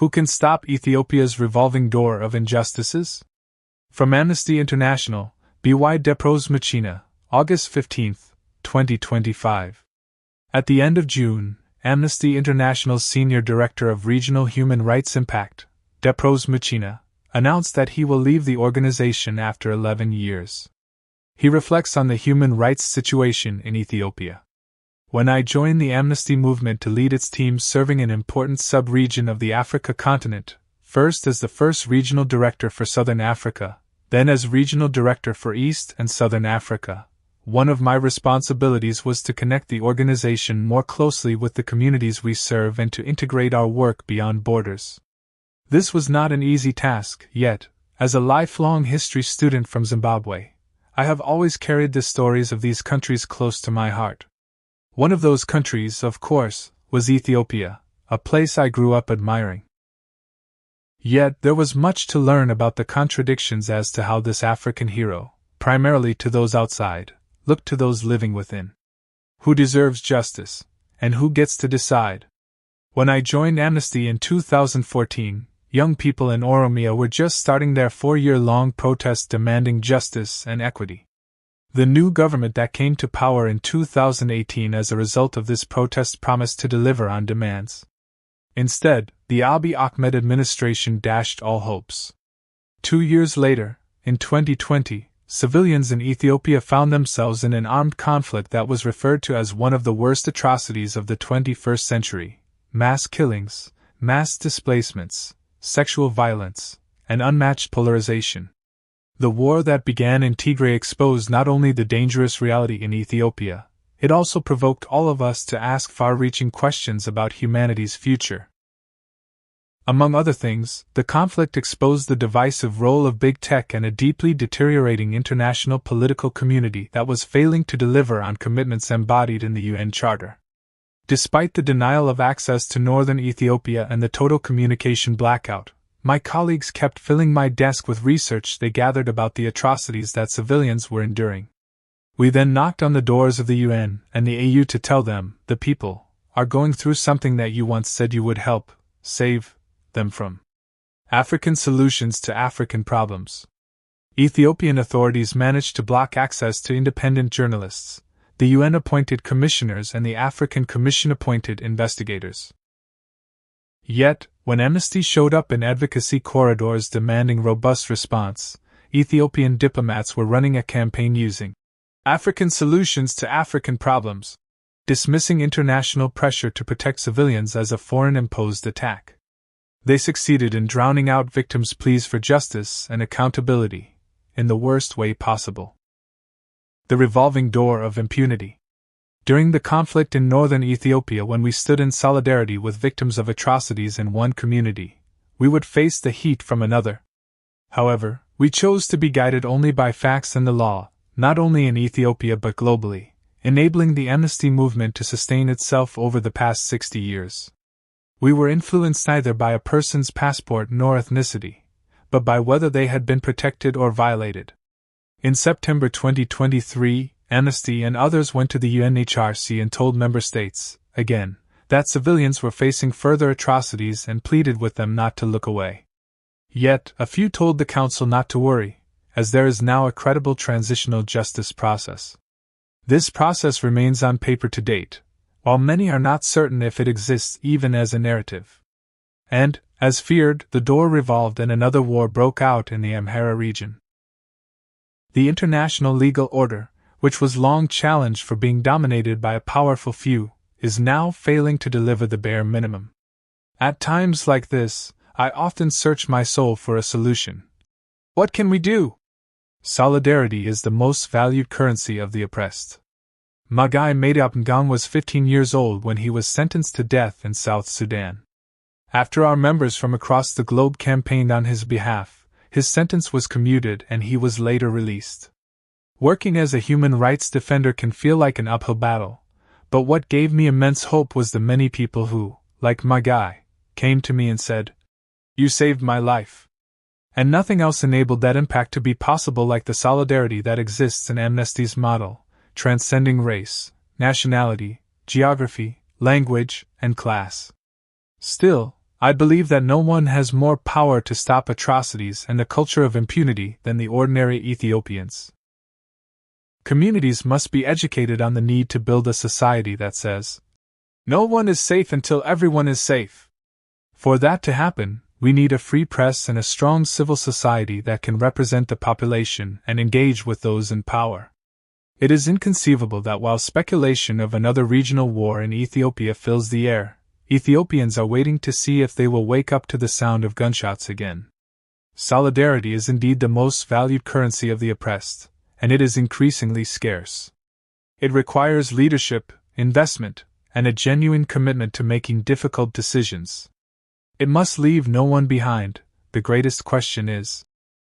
Who can stop Ethiopia's revolving door of injustices? From Amnesty International, by Deprose Muchena, August 15, 2025. At the end of June, Amnesty International's Senior Director of Regional Human Rights Impact, Deprose Muchena, announced that he will leave the organization after 11 years. He reflects on the human rights situation in Ethiopia. When I joined the Amnesty movement to lead its team serving an important sub-region of the Africa continent, first as the first regional director for Southern Africa, then as regional director for East and Southern Africa, one of my responsibilities was to connect the organization more closely with the communities we serve and to integrate our work beyond borders. This was not an easy task, yet, as a lifelong history student from Zimbabwe, I have always carried the stories of these countries close to my heart. One of those countries, of course, was Ethiopia, a place I grew up admiring. Yet there was much to learn about the contradictions as to how this African hero, primarily to those outside, looked to those living within. Who deserves justice, and who gets to decide? When I joined Amnesty in 2014, young people in Oromia were just starting their 4-year-long protest demanding justice and equity. The new government that came to power in 2018 as a result of this protest promised to deliver on demands. Instead, the Abiy Ahmed administration dashed all hopes. 2 years later, in 2020, civilians in Ethiopia found themselves in an armed conflict that was referred to as one of the worst atrocities of the 21st century: mass killings, mass displacements, sexual violence, and unmatched polarization. The war that began in Tigray exposed not only the dangerous reality in Ethiopia, it also provoked all of us to ask far-reaching questions about humanity's future. Among other things, the conflict exposed the divisive role of big tech and a deeply deteriorating international political community that was failing to deliver on commitments embodied in the UN Charter. Despite the denial of access to northern Ethiopia and the total communication blackout, my colleagues kept filling my desk with research they gathered about the atrocities that civilians were enduring. We then knocked on the doors of the UN and the AU to tell them, the people, are going through something that you once said you would help, save, them from. African solutions to African problems. Ethiopian authorities managed to block access to independent journalists. The UN appointed commissioners and the African Commission appointed investigators. Yet, when Amnesty showed up in advocacy corridors demanding robust response, Ethiopian diplomats were running a campaign using African solutions to African problems, dismissing international pressure to protect civilians as a foreign-imposed attack. They succeeded in drowning out victims' pleas for justice and accountability, in the worst way possible. The revolving door of impunity. During the conflict in northern Ethiopia, when we stood in solidarity with victims of atrocities in one community, we would face the heat from another. However, we chose to be guided only by facts and the law, not only in Ethiopia but globally, enabling the Amnesty movement to sustain itself over the past 60 years. We were influenced neither by a person's passport nor ethnicity, but by whether they had been protected or violated. In September 2023, Amnesty and others went to the UNHRC and told member states, again, that civilians were facing further atrocities and pleaded with them not to look away. Yet, a few told the Council not to worry, as there is now a credible transitional justice process. This process remains on paper to date, while many are not certain if it exists even as a narrative. And, as feared, the door revolved and another war broke out in the Amhara region. The international legal order, which was long challenged for being dominated by a powerful few, is now failing to deliver the bare minimum. At times like this, I often search my soul for a solution. What can we do? Solidarity is the most valued currency of the oppressed. Magai Madapngang was 15 years old when he was sentenced to death in South Sudan. After our members from across the globe campaigned on his behalf, his sentence was commuted and he was later released. Working as a human rights defender can feel like an uphill battle, but what gave me immense hope was the many people who, like Magai, came to me and said, "You saved my life." And nothing else enabled that impact to be possible like the solidarity that exists in Amnesty's model, transcending race, nationality, geography, language, and class. Still, I believe that no one has more power to stop atrocities and a culture of impunity than the ordinary Ethiopians. Communities must be educated on the need to build a society that says, "No one is safe until everyone is safe." For that to happen, we need a free press and a strong civil society that can represent the population and engage with those in power. It is inconceivable that while speculation of another regional war in Ethiopia fills the air, Ethiopians are waiting to see if they will wake up to the sound of gunshots again. Solidarity is indeed the most valued currency of the oppressed, and it is increasingly scarce. It requires leadership, investment, and a genuine commitment to making difficult decisions. It must leave no one behind. The greatest question is,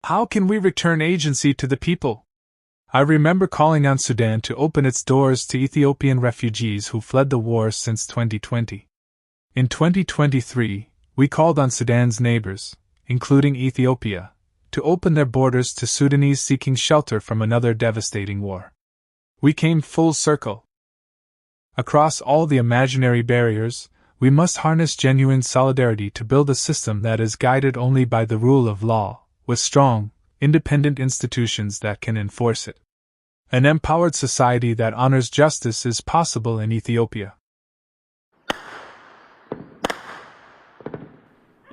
how can we return agency to the people? I remember calling on Sudan to open its doors to Ethiopian refugees who fled the war since 2020. In 2023, we called on Sudan's neighbors, including Ethiopia, to open their borders to Sudanese seeking shelter from another devastating war. We came full circle. Across all the imaginary barriers, we must harness genuine solidarity to build a system that is guided only by the rule of law, with strong, independent institutions that can enforce it. An empowered society that honors justice is possible in Ethiopia.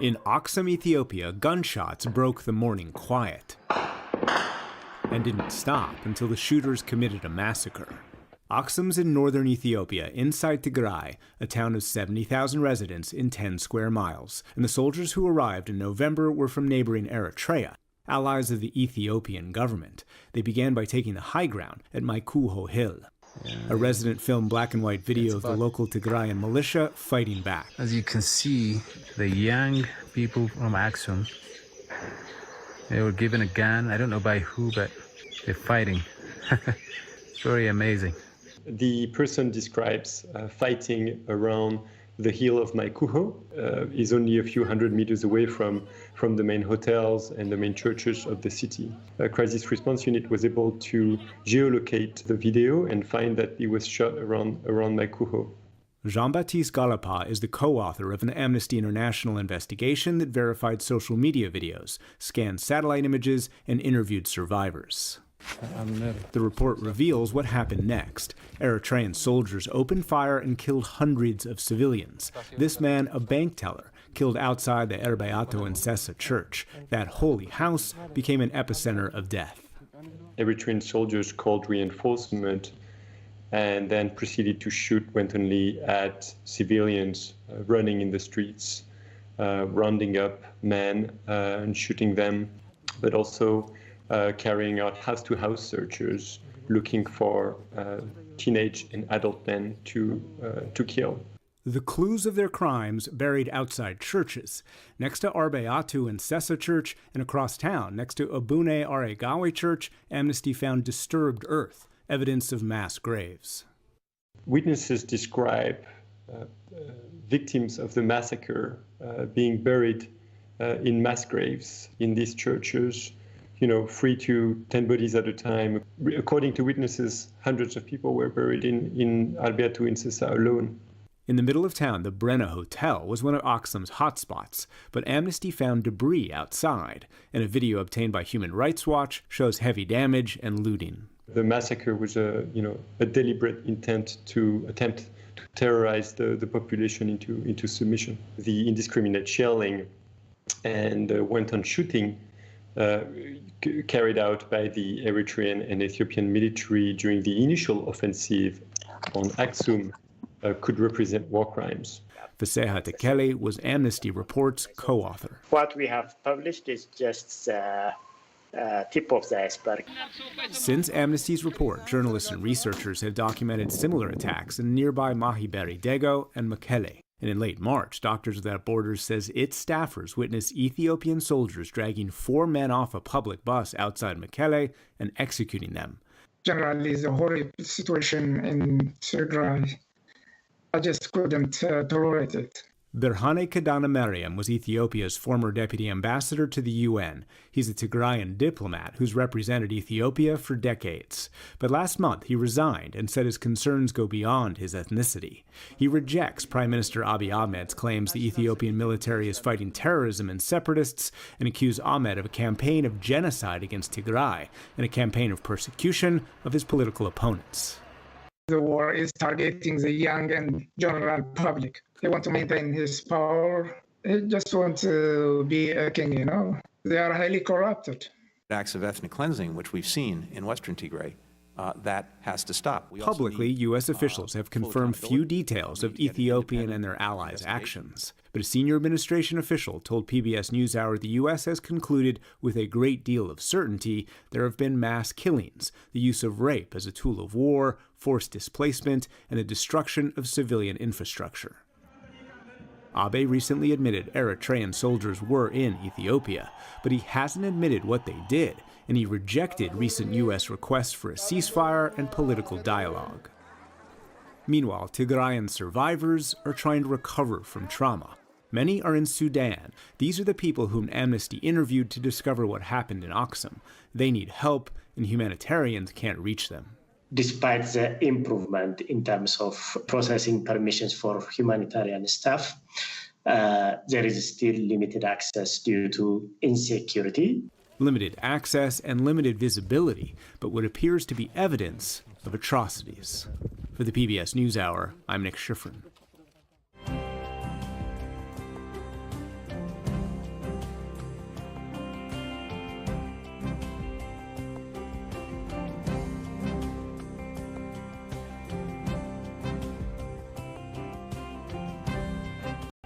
In Aksum, Ethiopia, gunshots broke the morning quiet and didn't stop until the shooters committed a massacre. Aksum's in northern Ethiopia, inside Tigray, a town of 70,000 residents in 10 square miles, and the soldiers who arrived in November were from neighboring Eritrea, allies of the Ethiopian government. They began by taking the high ground at Maikuho Hill. A resident filmed black and white video of the local Tigrayan militia fighting back. As you can see, the young people from Aksum, they were given a gun. I don't know by who, but they're fighting. It's very amazing. The person describes fighting around the hill of Maikuho, is only a few hundred meters away from the main hotels and the main churches of the city. A crisis response unit was able to geolocate the video and find that it was shot around Maikuho. Jean-Baptiste Galapa is the co-author of an Amnesty International investigation that verified social media videos, scanned satellite images, and interviewed survivors. The report reveals what happened next. Eritrean soldiers opened fire and killed hundreds of civilians. This man, a bank teller, killed outside the Erbeato and Sessa church. That holy house became an epicenter of death. Eritrean soldiers called reinforcement and then proceeded to shoot wantonly at civilians running in the streets, rounding up men and shooting them, but also carrying out house-to-house searches, looking for teenage and adult men to kill. The clues of their crimes buried outside churches, next to Arbeatu and Sessa Church, and across town, next to Abune Aregawe Church, Amnesty found disturbed earth, evidence of mass graves. Witnesses describe victims of the massacre being buried in mass graves in these churches, 3 to 10 bodies at a time. According to witnesses, hundreds of people were buried in Arbeatu and Sessa alone. In the middle of town, the Brenna Hotel was one of Aksum's hotspots, but Amnesty found debris outside, and a video obtained by Human Rights Watch shows heavy damage and looting. The massacre was a deliberate intent to attempt to terrorize the population into submission. The indiscriminate shelling and wanton shooting carried out by the Eritrean and Ethiopian military during the initial offensive on Aksum could represent war crimes. Faseha Tekele was Amnesty Report's co-author. What we have published is just tip of the iceberg. Since Amnesty's report, journalists and researchers have documented similar attacks in nearby Mahiberi Dego and Mekele. And in late March, Doctors Without Borders says its staffers witnessed Ethiopian soldiers dragging 4 men off a public bus outside Mekele and executing them. Generally, the horrible situation in Tigray, I just couldn't tolerate it. Berhane Kadana was Ethiopia's former deputy ambassador to the UN. He's a Tigrayan diplomat who's represented Ethiopia for decades. But last month he resigned and said his concerns go beyond his ethnicity. He rejects Prime Minister Abiy Ahmed's claims the Ethiopian military is fighting terrorism and separatists, and accused Ahmed of a campaign of genocide against Tigray and a campaign of persecution of his political opponents. The war is targeting the young and general public. He wants to maintain his power. He just wants to be a king, you know. They are highly corrupted. Acts of ethnic cleansing, which we've seen in Western Tigray, that has to stop. Publicly, U.S. officials have confirmed few details of Ethiopian and their allies' actions. But a senior administration official told PBS NewsHour the U.S. has concluded with a great deal of certainty there have been mass killings, the use of rape as a tool of war, forced displacement, and the destruction of civilian infrastructure. Abe recently admitted Eritrean soldiers were in Ethiopia, but he hasn't admitted what they did, and he rejected recent U.S. requests for a ceasefire and political dialogue. Meanwhile, Tigrayan survivors are trying to recover from trauma. Many are in Sudan. These are the people whom Amnesty interviewed to discover what happened in Aksum. They need help, and humanitarians can't reach them. Despite the improvement in terms of processing permissions for humanitarian staff, there is still limited access due to insecurity. Limited access and limited visibility, but what appears to be evidence of atrocities. For the PBS NewsHour, I'm Nick Schifrin.